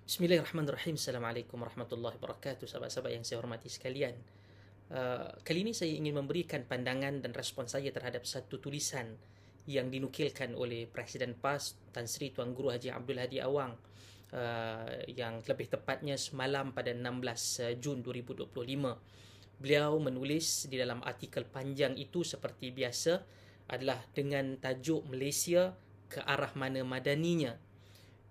Bismillahirrahmanirrahim. Assalamualaikum warahmatullahi wabarakatuh. Sahabat-sahabat yang saya hormati sekalian. Kali ini saya ingin memberikan pandangan dan respon saya terhadap satu tulisan yang dinukilkan oleh Presiden PAS Tan Sri Tuan Guru Haji Abdul Hadi Awang, yang lebih tepatnya semalam pada 16 Jun 2025. Beliau menulis di dalam artikel panjang itu seperti biasa adalah dengan tajuk Malaysia ke arah mana madaninya.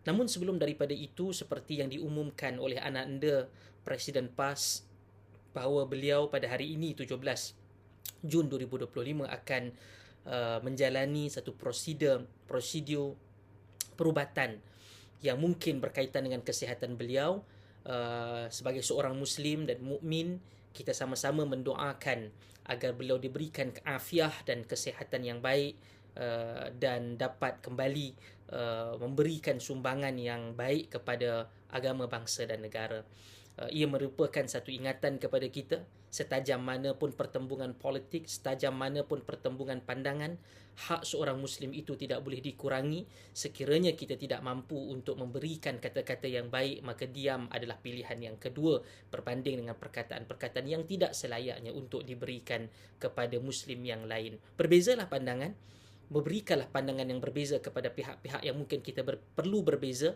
Namun sebelum daripada itu, seperti yang diumumkan oleh anak anda Presiden PAS bahawa beliau pada hari ini 17 Jun 2025 akan menjalani satu prosedur perubatan yang mungkin berkaitan dengan kesihatan beliau. Sebagai seorang Muslim dan mukmin, kita sama-sama mendoakan agar beliau diberikan keafiah dan kesihatan yang baik, dan dapat kembali memberikan sumbangan yang baik kepada agama, bangsa dan negara. Ia merupakan satu ingatan kepada kita, setajam mana pun pertembungan politik, setajam mana pun pertembungan pandangan, hak seorang Muslim itu tidak boleh dikurangi. Sekiranya kita tidak mampu untuk memberikan kata-kata yang baik, maka diam adalah pilihan yang kedua berbanding dengan perkataan-perkataan yang tidak selayaknya untuk diberikan kepada Muslim yang lain. Berbezalah pandangan, berikanlah pandangan yang berbeza kepada pihak-pihak yang mungkin kita perlu berbeza,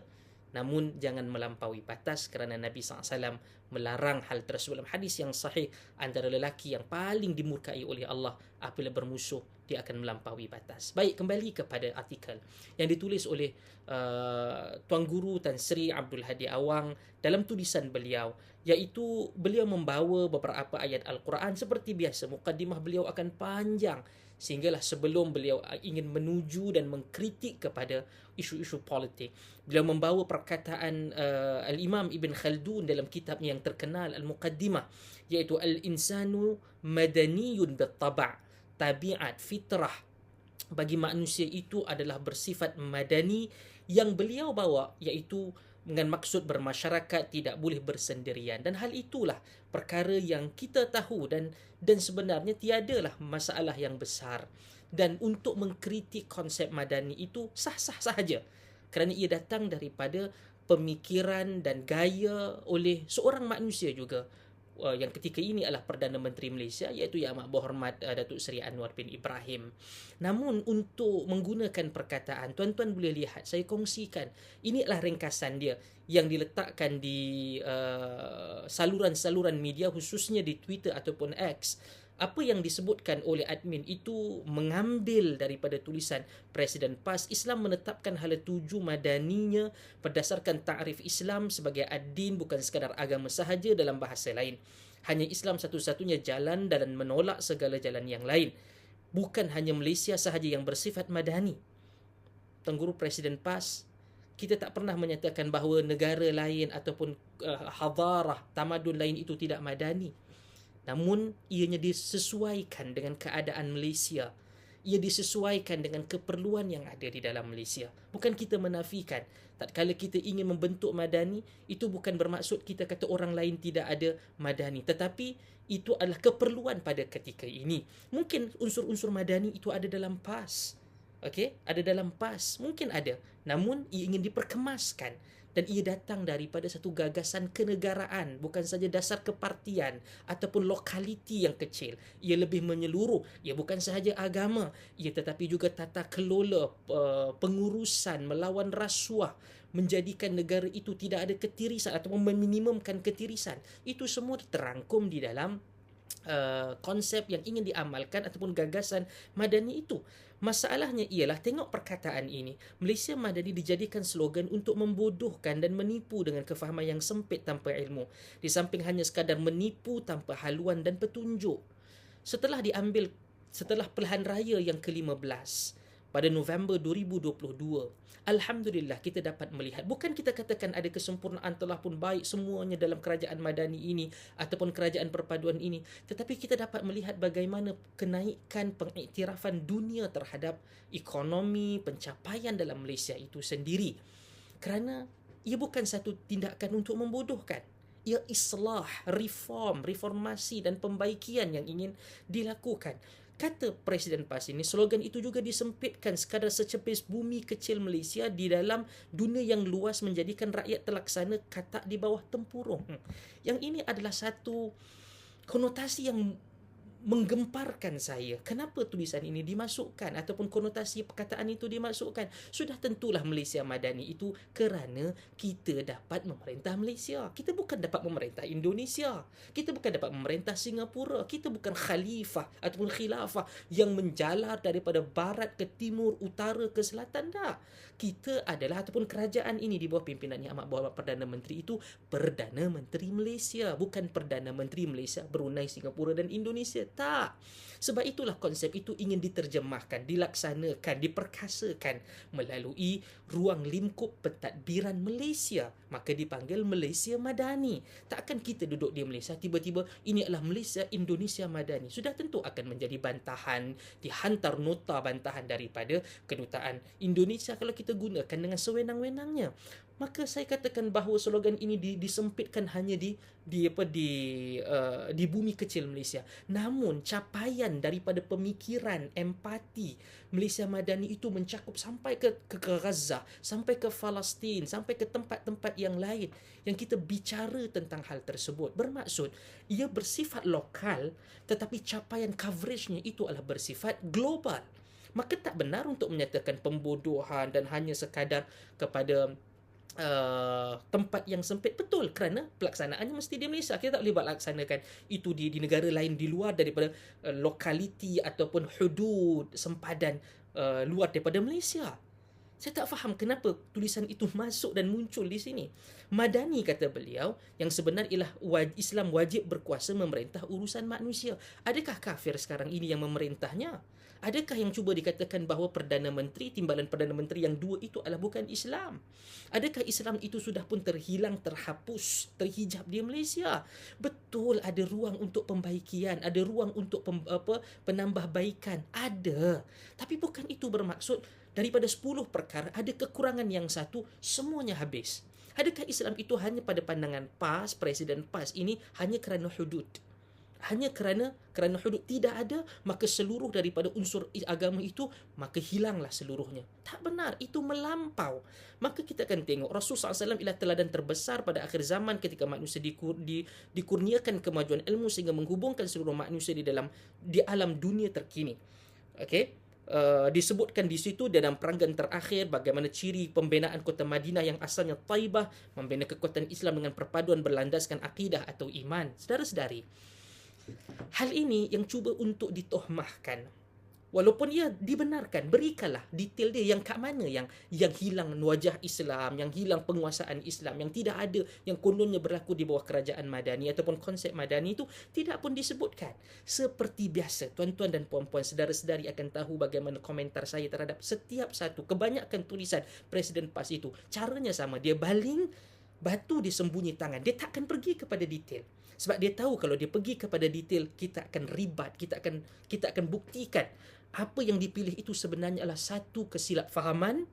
namun jangan melampaui batas, kerana Nabi SAW melarang hal tersebut dalam hadis yang sahih. Antara lelaki yang paling dimurkai oleh Allah apabila bermusuh, dia akan melampaui batas. Baik, kembali kepada artikel yang ditulis oleh Tuan Guru Tan Sri Abdul Hadi Awang dalam tulisan beliau, iaitu beliau membawa beberapa ayat Al-Quran. Seperti biasa, mukadimah beliau akan panjang, sehinggalah sebelum beliau ingin menuju dan mengkritik kepada isu-isu politik, beliau membawa perkataan Al-Imam Ibn Khaldun dalam kitabnya yang terkenal Al-Muqaddimah, iaitu Al-Insanu Madaniyun Bittaba', tabiat fitrah bagi manusia itu adalah bersifat madani, yang beliau bawa iaitu dengan maksud bermasyarakat tidak boleh bersendirian. Dan hal itulah perkara yang kita tahu, dan sebenarnya tiadalah masalah yang besar. Dan untuk mengkritik konsep madani itu sah-sah sahaja, kerana ia datang daripada pemikiran dan gaya oleh seorang manusia juga, yang ketika ini adalah Perdana Menteri Malaysia, iaitu Yang Amat Berhormat Datuk Seri Anwar bin Ibrahim. Namun untuk menggunakan perkataan, tuan-tuan boleh lihat, saya kongsikan, ini adalah ringkasan dia yang diletakkan di saluran-saluran media, khususnya di Twitter ataupun X. Apa yang disebutkan oleh admin itu mengambil daripada tulisan Presiden PAS. Islam menetapkan hala tuju madaninya berdasarkan ta'rif Islam sebagai ad-din, bukan sekadar agama sahaja. Dalam bahasa lain, hanya Islam satu-satunya jalan dan menolak segala jalan yang lain. Bukan hanya Malaysia sahaja yang bersifat madani. Tuan Guru Presiden PAS, kita tak pernah menyatakan bahawa negara lain ataupun hadarah, tamadun lain itu tidak madani. Namun ianya disesuaikan dengan keadaan Malaysia. Ia disesuaikan dengan keperluan yang ada di dalam Malaysia. Bukan kita menafikan. Tatkala kita ingin membentuk madani, itu bukan bermaksud kita kata orang lain tidak ada madani. Tetapi itu adalah keperluan pada ketika ini. Mungkin unsur-unsur madani itu ada dalam PAS. Okey, ada dalam PAS. Mungkin ada. Namun ia ingin diperkemaskan. Dan ia datang daripada satu gagasan kenegaraan, bukan saja dasar kepartian ataupun lokaliti yang kecil. Ia lebih menyeluruh. Ia bukan sahaja agama, ia tetapi juga tata kelola, pengurusan, melawan rasuah, menjadikan negara itu tidak ada ketirisan ataupun meminimumkan ketirisan. Itu semua terangkum di dalam konsep yang ingin diamalkan ataupun gagasan madani itu. Masalahnya ialah, tengok perkataan ini. Malaysia Madani dijadikan slogan untuk membodohkan dan menipu dengan kefahaman yang sempit tanpa ilmu. Di samping hanya sekadar menipu tanpa haluan dan petunjuk. Setelah pilihan raya yang ke-15 pada November 2022, alhamdulillah kita dapat melihat, bukan kita katakan ada kesempurnaan telah pun baik semuanya dalam kerajaan madani ini ataupun kerajaan perpaduan ini, tetapi kita dapat melihat bagaimana kenaikan pengiktirafan dunia terhadap ekonomi, pencapaian dalam Malaysia itu sendiri. Kerana ia bukan satu tindakan untuk membodohkan. Ia islah, reformasi dan pembaikian yang ingin dilakukan. Kata Presiden PAS ini, slogan itu juga disempitkan sekadar secepis bumi kecil Malaysia di dalam dunia yang luas menjadikan rakyat terlaksana katak di bawah tempurung. Yang ini adalah satu konotasi yang menggemparkan saya. Kenapa tulisan ini dimasukkan ataupun konotasi perkataan itu dimasukkan? Sudah tentulah Malaysia Madani itu kerana kita dapat memerintah Malaysia. Kita bukan dapat memerintah Indonesia. Kita bukan dapat memerintah Singapura. Kita bukan khalifah ataupun khilafah yang menjalar daripada barat ke timur, utara ke selatan. Tak. Kita adalah ataupun kerajaan ini di bawah pimpinan Yang Amat Berhormat Perdana Menteri itu Perdana Menteri Malaysia, bukan Perdana Menteri Malaysia, Brunei, Singapura dan Indonesia. Tak. Sebab itulah konsep itu ingin diterjemahkan, dilaksanakan, diperkasakan melalui ruang lingkup pentadbiran Malaysia. Maka dipanggil Malaysia Madani. Takkan kita duduk di Malaysia, tiba-tiba ini adalah Malaysia Indonesia Madani. Sudah tentu akan menjadi bantahan, dihantar nota bantahan daripada kedutaan Indonesia kalau kita gunakan dengan sewenang-wenangnya. Maka saya katakan bahawa slogan ini disempitkan hanya di bumi kecil Malaysia. Namun capaian daripada pemikiran, empati Malaysia Madani itu mencakup sampai ke Gaza, sampai ke Palestin, sampai ke tempat-tempat yang lain yang kita bicara tentang hal tersebut. Bermaksud ia bersifat lokal tetapi capaian coveragenya itu adalah bersifat global. Maka tak benar untuk menyatakan pembodohan dan hanya sekadar kepada tempat yang sempit. Betul, kerana pelaksanaannya mesti di Malaysia. Kita tak boleh laksanakan itu di negara lain di luar daripada lokaliti ataupun hudud sempadan luar daripada Malaysia. Saya tak faham kenapa tulisan itu masuk dan muncul di sini. Madani, kata beliau, yang sebenarnya ialah Islam wajib berkuasa memerintah urusan manusia. Adakah kafir sekarang ini yang memerintahnya? Adakah yang cuba dikatakan bahawa Perdana Menteri, timbalan Perdana Menteri yang dua itu adalah bukan Islam? Adakah Islam itu sudah pun terhilang, terhapus, terhijab di Malaysia? Betul, ada ruang untuk pembaikian, ada ruang untuk penambahbaikan. Ada. Tapi bukan itu bermaksud daripada 10 perkara ada kekurangan yang satu, semuanya habis. Adakah Islam itu hanya pada pandangan PAS, Presiden PAS ini hanya kerana hudud? Hanya kerana hudud tidak ada, maka seluruh daripada unsur agama itu maka hilanglah seluruhnya. Tak benar, itu melampau. Maka kita akan tengok Rasulullah SAW ialah teladan terbesar pada akhir zaman ketika manusia dikurniakan kemajuan ilmu sehingga menghubungkan seluruh manusia di alam dunia terkini. Okey. Disebutkan di situ dalam peranggan terakhir bagaimana ciri pembinaan kota Madinah yang asalnya Taibah, membina kekuatan Islam dengan perpaduan berlandaskan akidah atau iman. Saudara-saudari, hal ini yang cuba untuk ditohmahkan. Walaupun ia dibenarkan, berikanlah detail dia yang kat mana yang hilang wajah Islam, yang hilang penguasaan Islam, yang tidak ada, yang kononnya berlaku di bawah kerajaan Madani ataupun konsep Madani itu tidak pun disebutkan. Seperti biasa, tuan-tuan dan puan-puan, saudara-saudari akan tahu bagaimana komentar saya terhadap setiap satu, kebanyakan tulisan Presiden PAS itu. Caranya sama, dia baling batu di sembunyi tangan. Dia takkan pergi kepada detail. Sebab dia tahu kalau dia pergi kepada detail, kita akan ribat, kita akan buktikan apa yang dipilih itu sebenarnya adalah satu kesilapfahaman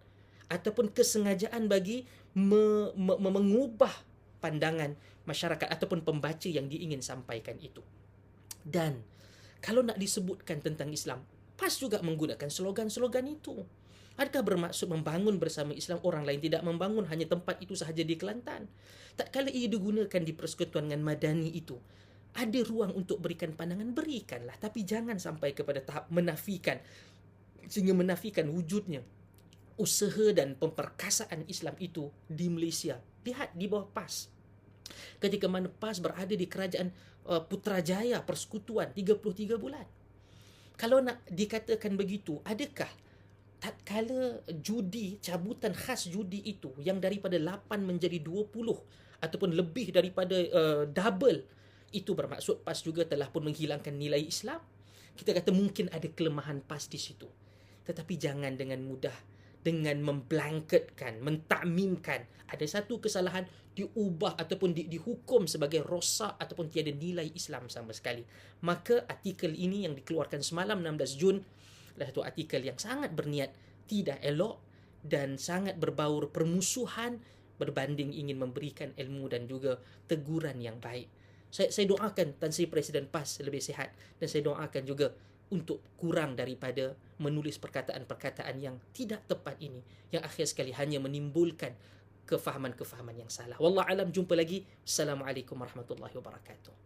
ataupun kesengajaan bagi mengubah pandangan masyarakat ataupun pembaca yang diingin sampaikan itu. Dan kalau nak disebutkan tentang Islam, PAS juga menggunakan slogan-slogan itu. Adakah bermaksud membangun bersama Islam, orang lain tidak membangun, hanya tempat itu sahaja di Kelantan? Tak kala ia digunakan di persekutuan dengan Madani itu, ada ruang untuk berikan pandangan, berikanlah. Tapi jangan sampai kepada tahap menafikan, sehingga menafikan wujudnya usaha dan pemperkasaan Islam itu di Malaysia. Lihat di bawah PAS. Ketika mana PAS berada di kerajaan Putrajaya, persekutuan 33 bulan. Kalau nak dikatakan begitu, adakah tatkala judi, cabutan khas judi itu yang daripada 8 menjadi 20 ataupun lebih daripada double, itu bermaksud PAS juga telah pun menghilangkan nilai Islam? Kita kata mungkin ada kelemahan PAS di situ. Tetapi jangan dengan mudah, dengan memblanketkan, mentakmimkan ada satu kesalahan diubah ataupun dihukum sebagai rosak ataupun tiada nilai Islam sama sekali. Maka artikel ini yang dikeluarkan semalam 16 Jun adalah satu artikel yang sangat berniat tidak elok dan sangat berbaur permusuhan berbanding ingin memberikan ilmu dan juga teguran yang baik. Saya doakan Tan Sri Presiden PAS lebih sihat, dan saya doakan juga untuk kurang daripada menulis perkataan-perkataan yang tidak tepat ini, yang akhir sekali hanya menimbulkan kefahaman-kefahaman yang salah. Wallahu alam, jumpa lagi. Assalamualaikum warahmatullahi wabarakatuh.